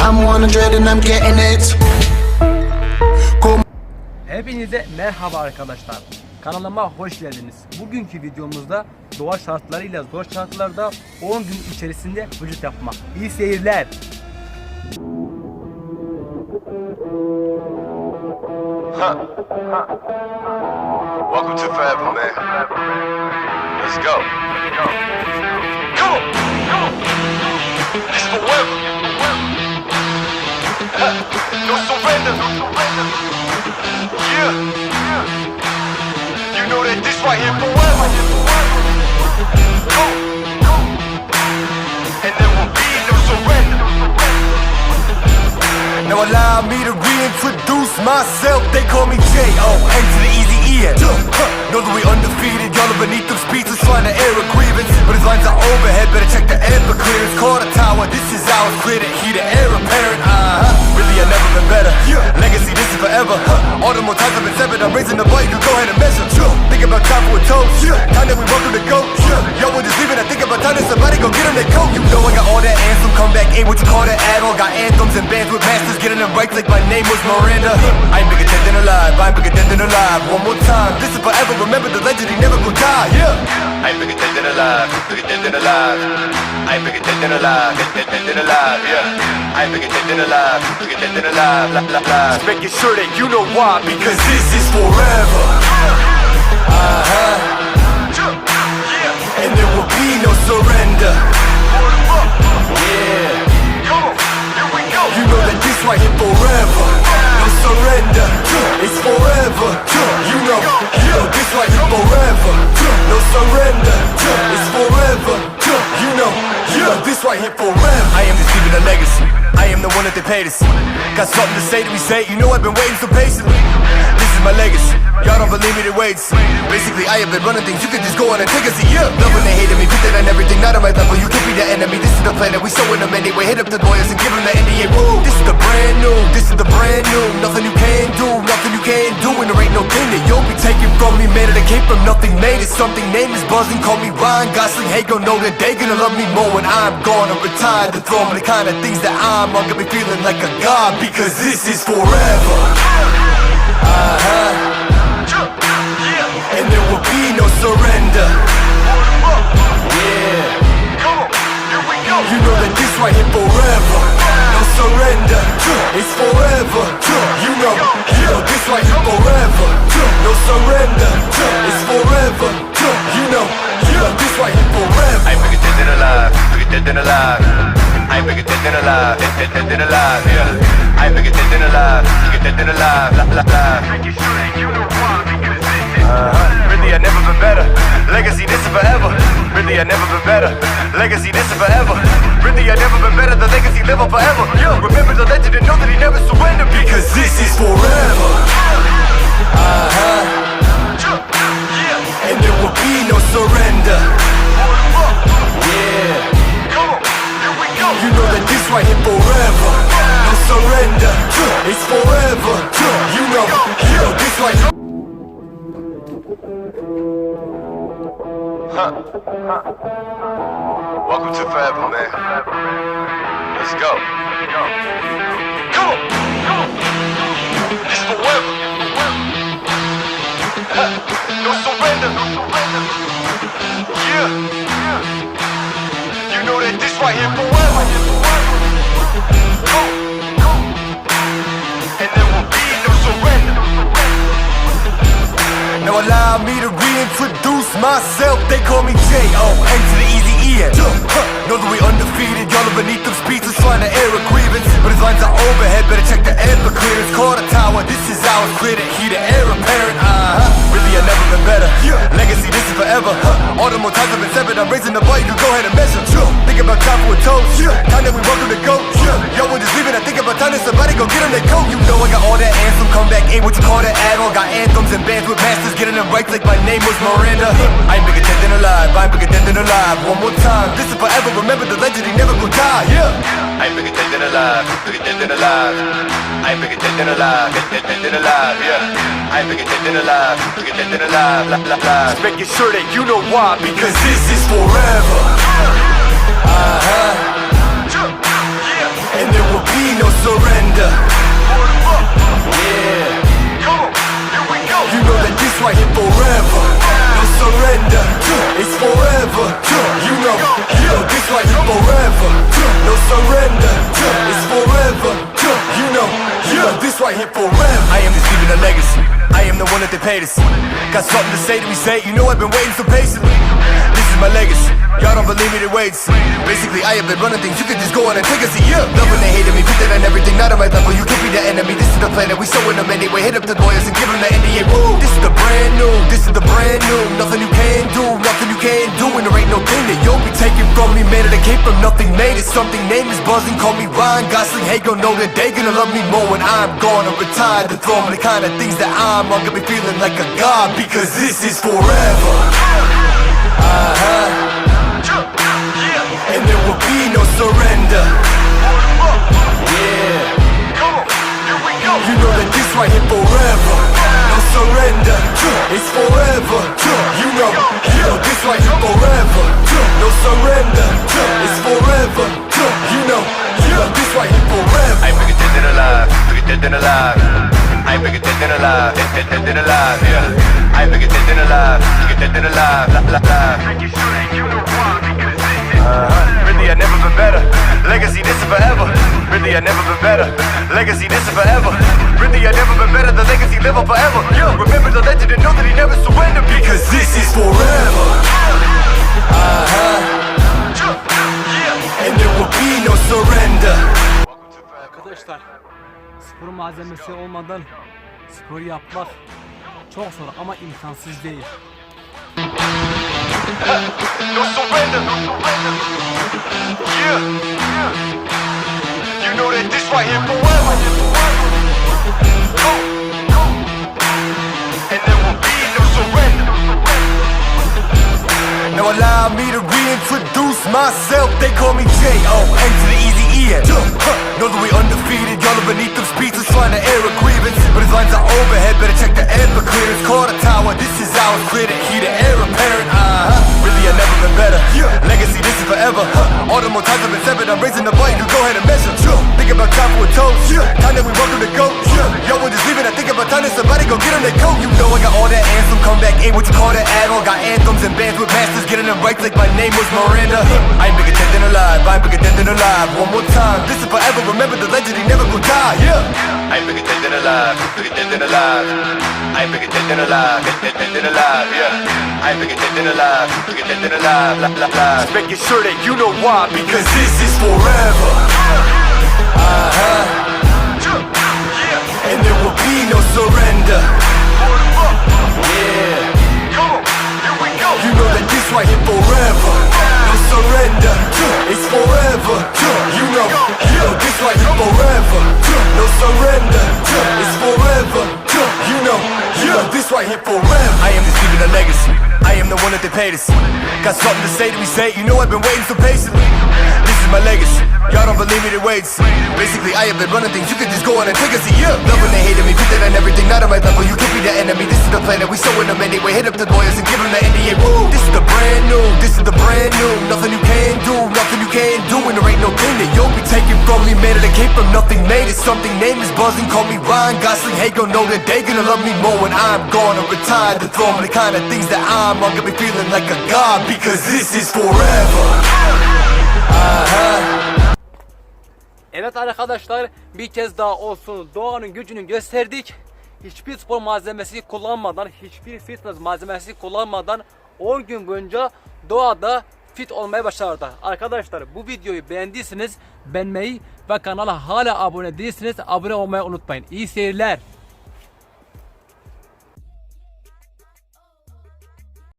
I'm 100 and I'm getting it. Hepinize merhaba arkadaşlar. Kanalıma hoş geldiniz. Bugünkü videomuzda doğa şartlarıyla zor şartlarda 10 gün içerisinde vücut yapmak. İyi seyirler. Welcome to forever, man. Let's go. Come on, come on. It's forever. No surrender. Yeah. You know that this right here forever. Go. And there will be no surrender. Now allow me to reintroduce myself. They call me J.O. N to the easy E-N. Know that we undefeated. Y'all are beneath them speeches trying to air a grievance, but his lines are overhead. Better check the air for clearance. Call the tower. This is ours. Clear the heat. The air apparent. Really, I've never been better. Legacy. This is forever. All the more times I've been severed. I'm raising the bar. You can go ahead and measure. Think about time for a toast. Time that we welcome to go. Yo, we're just leaving. I think about time that somebody go get them their coat. You know I got all that anthem. Come back. Ain't what you call that at all. Got anthems and bands with masters. Getting them right like my name was Miranda. I ain't bigger dead than alive. I ain't bigger dead than alive. One more time. This is forever. Remember the legend. He never gon' die. Yeah. I ain't bigger dead than alive. Bigger dead than alive. I ain't bigger dead than alive. Dead than alive. Yeah. I ain't bigger dead than alive. Bigger dead than alive. Just making sure that you know why. Because this is forever. And there will be no surrender. Yeah. Come on. Here we go. You know that this right here forever. No surrender. It's forever. You know this right here forever. No surrender. It's forever. You know this right here forever. I am just leaving a legacy. I am the one that they paid us. Got something to say to me, say. You know I've been waiting so patiently. This is my legacy. Y'all don't believe me, they wait. Basically, I have been running things. You can just go on and take a seat. Yeah. Love when they hated me, put that on everything. Not on my level. You can't be the enemy. This is the plan that we showing them anyway. Hit up the lawyers and give them the NDA. Woo. This is the brand new. This is the brand new. Nothing you can do. Nothing you can't do. And there ain't no thing that you'll be taking from me. Man, that came from nothing. Made it something. Name is buzzing. Call me Ryan Gosling. Hey, gon' know that they gonna love me more when I'm gone or retired. The throne, the kind of things that I'm on. Got me feeling like a god. Because this is forever. And there will be no surrender. Yeah. Come on, here we go. You know that this right here forever. No surrender. It's forever. You know this right here forever. No surrender. It's forever. You know this right here forever. I ain't bigger dead than alive. Bigger dead than alive. I ain't bigger dead than alive. Dead than alive. Yeah. I ain't bigger dead than alive. Bigger dead than alive. Making sure that you know why. Because this is really I never been better. Legacy this is forever. Really I never been better. Legacy this is forever. Really I never been better. The legacy live on forever. Yo, remember the legend and know that he never surrendered. Because this is forever. And there will be no surrender. Yeah. Come on, here we go. You know that this right here forever. No surrender. It's forever. You know this right here. Welcome to forever, man. Let's go. Come on. It's forever. No surrender. Yeah. You know that this right here forever. And there will be no surrender. Now allow me to reintroduce myself. They call me J.O. N to the easy E-N. Know that we undefeated. Y'all are beneath them speeches trying to air a grievance, but his lines are overhead. Better check the air for clearance. Call the tower. This is ours. Clear the heat. The air apparent. Really, I've never been better. Legacy. This is forever. All the more times I've been severed. I'm raising the bar. You can go ahead and measure. Think about time for a toast. Time that we welcome to go. Yo, we're just leaving. I think about time that somebody go get them their coat. You know I got all that anthem. Come back. Ain't what you call that at all. Got anthems and bands with masters. Getting them right like my name was Miranda. I ain't bigger dead than alive. I ain't bigger dead than alive. One more time. This is forever. Remember the legend. He never gon' die. Yeah. I ain't bigger dead than alive. Bigger dead than alive. I ain't bigger dead than alive. Dead than alive. Yeah. I ain't bigger dead than alive. Bigger dead than alive. Just making sure that you know why. Because this is forever. And there will be no it's forever. You know this right here forever. No surrender, it's forever. You know this right here forever. I am just leaving a legacy. I am the one that they pay to see. Got something to say to me, say it. You know I've been waiting so patiently. This is my legacy. Y'all don't believe me, then wait and see. Basically, I have been running things. You can just go on and take a seat. Yeah, loving they hating me, put that on everything. Not on my level. You could be the enemy. This is the plan that we showing them anyway. Hit up the lawyers and give them the NDA. Woo! This is the brand new. This is the brand new. Nothing you can do. Nothing you can't do. And there ain't no thing that you'll be taking from me. Man, that came from nothing. Made it something. Name is buzzing. Call me Ryan Gosling. Hey, gon' know that they gonna love me more when I'm gonna retire. The throne, the kind of things that I'm gonna be feeling like a god, because this is forever. And there will be no surrender. Yeah. You know that this right here forever. No surrender. It's forever. You know this right here forever. No surrender. It's forever. You know this right here forever. I ain't bigger dead than alive. Bigger dead than alive. I ain't bigger dead than alive. Dead than alive. Yeah. I ain't bigger dead than alive. Bigger dead than alive. Really, I never been better. Legacy, this is forever. Really, I never been better. Legacy, this is forever. Really, I never been better. The legacy live on forever. Yo, remember the legend and know that he never surrendered. Because this is forever. And there will be no surrender. Arkadaşlar, spor malzemesi olmadan spor yapmak çok zor ama imkansız değil. No surrender. Yeah. You know that this right here forever. And there will be no surrender. Now allow me to reintroduce myself. They call me J.O.N. to the easy E-N. Know that we undefeated. Y'all are beneath them speeches trying to air a grievance, but his lines are overhead. Better check the air for clearance. Call the tower. This is ours. Clear the heat. The air apparent. Really, I never been better. Legacy, this is forever. All the more times I've been severed. I'm raising the bar. You go ahead and measure. Think about time for a toast. Time that we welcome to go. Yo, we're just leaving. I think about time that somebody go get on their coat. You know I got all that anthem. Come back, ain't what you call that add-on. Got anthems and bands with masters. Getting them right like my name was Miranda. I ain't bigger dead than alive. I ain't bigger dead than alive. One more time. This is forever. Remember the legend. He never gon' die. Yeah. I ain't bigger dead than alive. Bigger dead than alive. I ain't bigger dead than alive. Dead than alive. Yeah. I ain't bigger dead than alive. Bigger dead than alive. Just making sure that you know why. Because this is forever. And there will be no surrender. Yeah. You know that this right here forever. No surrender. It's forever. You know this right here forever. No surrender. It's forever. You know this right here forever. I am just leaving a legacy. I am the one that they pay to see. Got something to say to me, say it. You know I've been waiting so patiently. This is my legacy. Y'all don't believe me, then wait and see. Basically, I have been running things. You can just go on and take a seat. Yeah, loving they hating me, put that on everything. Not on my level. You could be the enemy. This is the plan that we showing them anyway. Hit up the lawyers and give them the NDA. Woo! This is the brand new. This is the brand new. Nothing you can do. Nothing you can't do. And there ain't no thing that you'll be taking from me. Man, that came from nothing. Made it something. Name is buzzing. Call me Ryan Gosling. Hey, gon' know that they gonna love me more when I'm gonna retire. The throne, the kind of things that I'm gonna be feeling like a god, because this is forever. Evet arkadaşlar, bir kez daha olsun Doğanın gücünü gösterdik. Hiçbir spor malzemesi kullanmadan, hiçbir fitness malzemesi kullanmadan 10 gün boyunca doğada fit olmaya başardı. Arkadaşlar, bu videoyu beğendiyseniz beğenmeyi ve kanala hala abone değilseniz abone olmayı unutmayın. İyi seyirler.